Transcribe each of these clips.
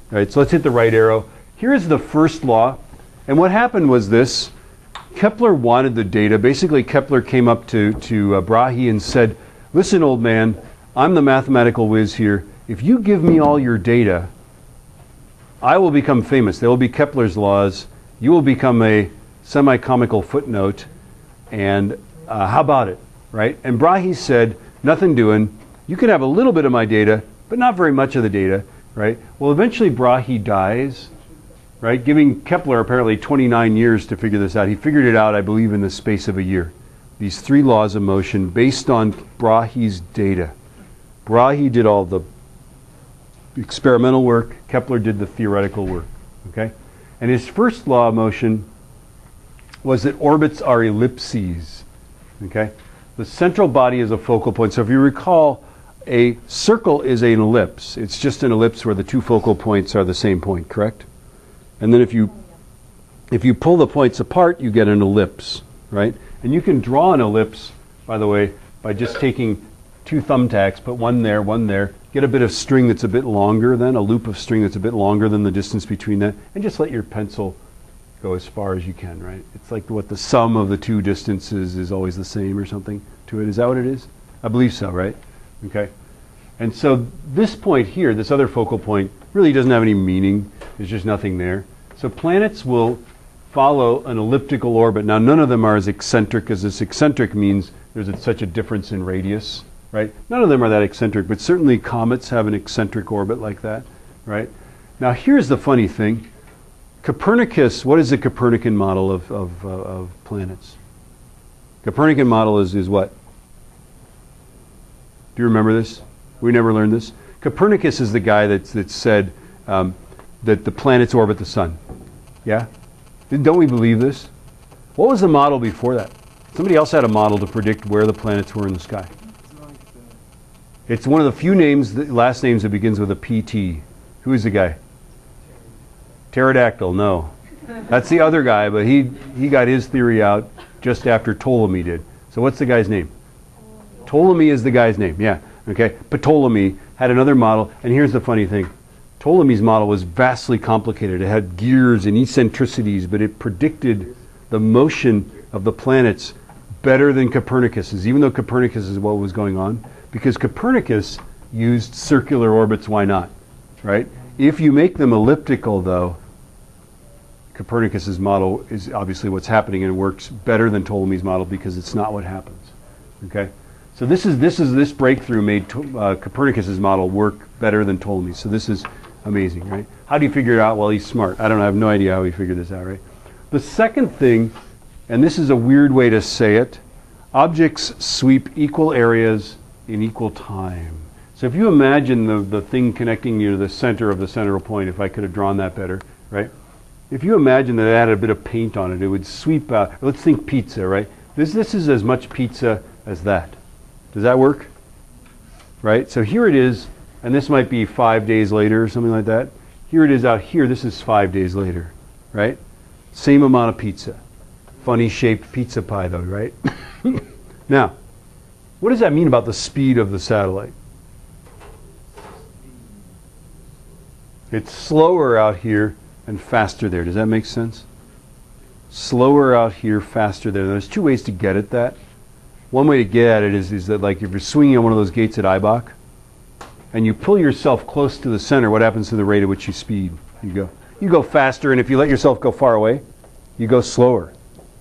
All right, so let's hit the right arrow. Here's the first law. And what happened was this. Kepler wanted the data. Basically, Kepler came up to Brahe and said, listen, old man, I'm the mathematical whiz here. If you give me all your data, I will become famous. There will be Kepler's laws. You will become a semi-comical footnote. And how about it, right? And Brahe said, nothing doing. You can have a little bit of my data, but not very much of the data, right? Well, eventually Brahe dies, right? Giving Kepler apparently 29 years to figure this out. He figured it out, I believe, in the space of a year. These 3 laws of motion based on Brahe's data. Brahe did all the experimental work. Kepler did the theoretical work, okay? And his first law of motion was that orbits are ellipses, okay? The central body is a focal point. So if you recall, a circle is an ellipse. It's just an ellipse where the 2 focal points are the same point, correct? And then if you pull the points apart, you get an ellipse, right? And you can draw an ellipse, by the way, by just taking 2 thumbtacks, put one there, get a bit of string that's a bit longer than, a loop of string that's a bit longer than the distance between that, and just let your pencil go as far as you can, right? It's like what the sum of the 2 distances is always the same or something to it. Is that what it is? I believe so, right? Okay. And so this point here, this other focal point, really doesn't have any meaning. There's just nothing there. So planets will follow an elliptical orbit. Now, none of them are as eccentric as this. Eccentric means there's such a difference in radius, right? None of them are that eccentric, but certainly comets have an eccentric orbit like that, right? Now, here's the funny thing. Copernicus, what is the Copernican model of planets? Copernican model is what? Do you remember this? We never learned this. Copernicus is the guy that said that the planets orbit the sun. Yeah? Don't we believe this? What was the model before that? Somebody else had a model to predict where the planets were in the sky. It's one of the few names, last names that begins with a PT. Who is the guy? Pterodactyl, no. That's the other guy, but he got his theory out just after Ptolemy did. So what's the guy's name? Ptolemy is the guy's name, yeah. Okay, Ptolemy had another model, and here's the funny thing. Ptolemy's model was vastly complicated. It had gears and eccentricities, but it predicted the motion of the planets better than Copernicus's, even though Copernicus is what was going on. Because Copernicus used circular orbits, why not? Right? If you make them elliptical, though, Copernicus's model is obviously what's happening, and it works better than Ptolemy's model because it's not what happens. Okay? So this breakthrough made Copernicus's model work better than Ptolemy's. So this is amazing, right? How do you figure it out? Well, he's smart. I have no idea how he figured this out, right? The second thing, and this is a weird way to say it, objects sweep equal areas in equal time. So if you imagine the thing connecting you to the center of the central point, if I could have drawn that better, right? If you imagine that it had a bit of paint on it, it would sweep out. Let's think pizza, right? This is as much pizza as that. Does that work? Right? So here it is, and this might be 5 days later or something like that. Here it is out here. This is 5 days later, right? Same amount of pizza. Funny shaped pizza pie though, right? Now, what does that mean about the speed of the satellite? It's slower out here and faster there. Does that make sense? Slower out here, faster there. There's 2 ways to get at that. One way to get at it is that, like, if you're swinging on one of those gates at Ibach and you pull yourself close to the center, what happens to the rate at which you speed? You go faster, and if you let yourself go far away, you go slower,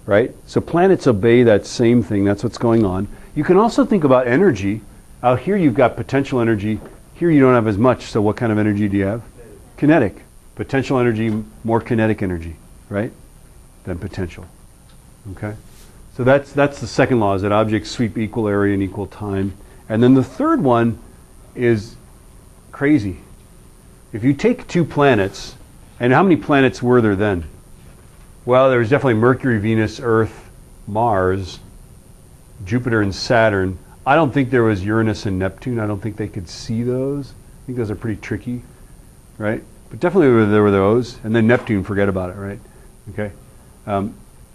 right? So planets obey that same thing. That's what's going on. You can also think about energy. Out here you've got potential energy. Here you don't have as much. So what kind of energy do you have? Kinetic. Potential energy, more kinetic energy, right? Than potential. Okay? So that's the second law, is that objects sweep equal area in equal time. And then the third one is crazy. If you take 2 planets, and how many planets were there then? Well, there was definitely Mercury, Venus, Earth, Mars, Jupiter, and Saturn. I don't think there was Uranus and Neptune. I don't think they could see those. I think those are pretty tricky, right? But definitely there were those. And then Neptune, forget about it, right? Okay.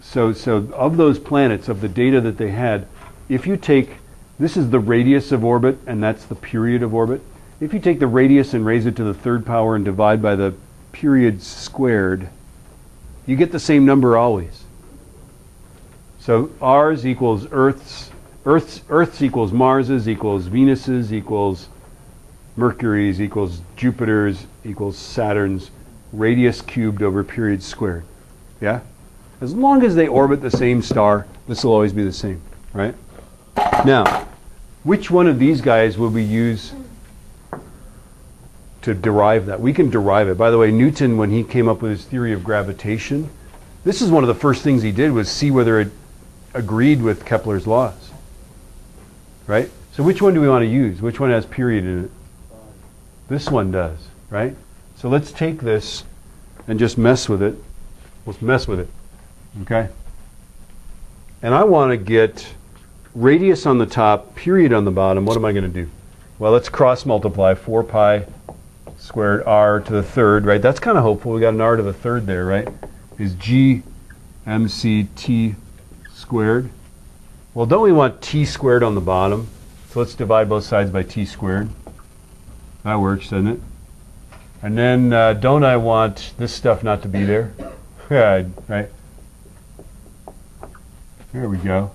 So of those planets, of the data that they had, if you take, this is the radius of orbit, and that's the period of orbit. if you take the radius and raise it to the third power and divide by the period squared, you get the same number always. So ours equals Earth's equals Mars's equals Venus's equals Mercury's equals Jupiter's equals Saturn's radius cubed over period squared. Yeah? As long as they orbit the same star, this will always be the same, right? Now, which one of these guys will we use to derive that? We can derive it. By the way, Newton, when he came up with his theory of gravitation, this is one of the first things he did was see whether it agreed with Kepler's laws, right? So which one do we want to use? Which one has period in it? This one does, right? So let's take this and just mess with it. Let's mess with it, okay? And I want to get radius on the top, period on the bottom. What am I going to do? Well, let's cross multiply 4 pi squared r to the third, right? That's kind of hopeful. We got an r to the third there, right? Is g mc t squared. Well, don't we want t squared on the bottom? So let's divide both sides by t squared. That works, doesn't it? And then don't I want this stuff not to be there? Yeah, right? There we go.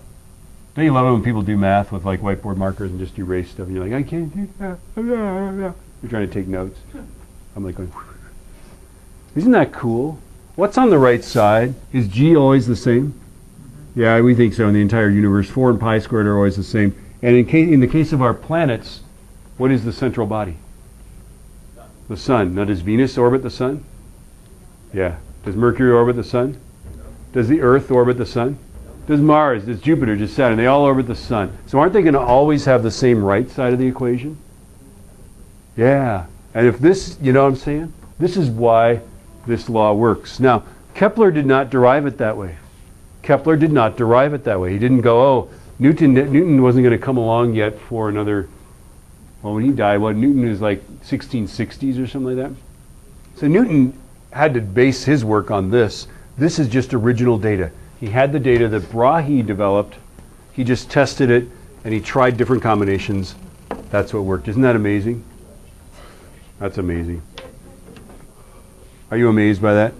Don't you love it when people do math with like whiteboard markers and just erase stuff and you're like, I can't do that. You're trying to take notes. I'm like going, isn't that cool? What's on the right side? Is g always the same? Yeah, we think so in the entire universe. 4 and pi squared are always the same. And in the case of our planets, what is the central body? The sun. Now, does Venus orbit the sun? Yeah. Does Mercury orbit the sun? Does the Earth orbit the sun? Does Mars, does Jupiter, does Saturn? They all orbit the sun. So aren't they going to always have the same right side of the equation? Yeah. And if this, you know what I'm saying? This is why this law works. Now, Kepler did not derive it that way. Kepler did not derive it that way. He didn't go, oh, Newton wasn't going to come along yet for another, well, when he died, Newton is like 1660s or something like that. So Newton had to base his work on this. This is just original data. He had the data that Brahe developed. He just tested it, and he tried different combinations. That's what worked. Isn't that amazing? That's amazing. Are you amazed by that?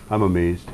I'm amazed.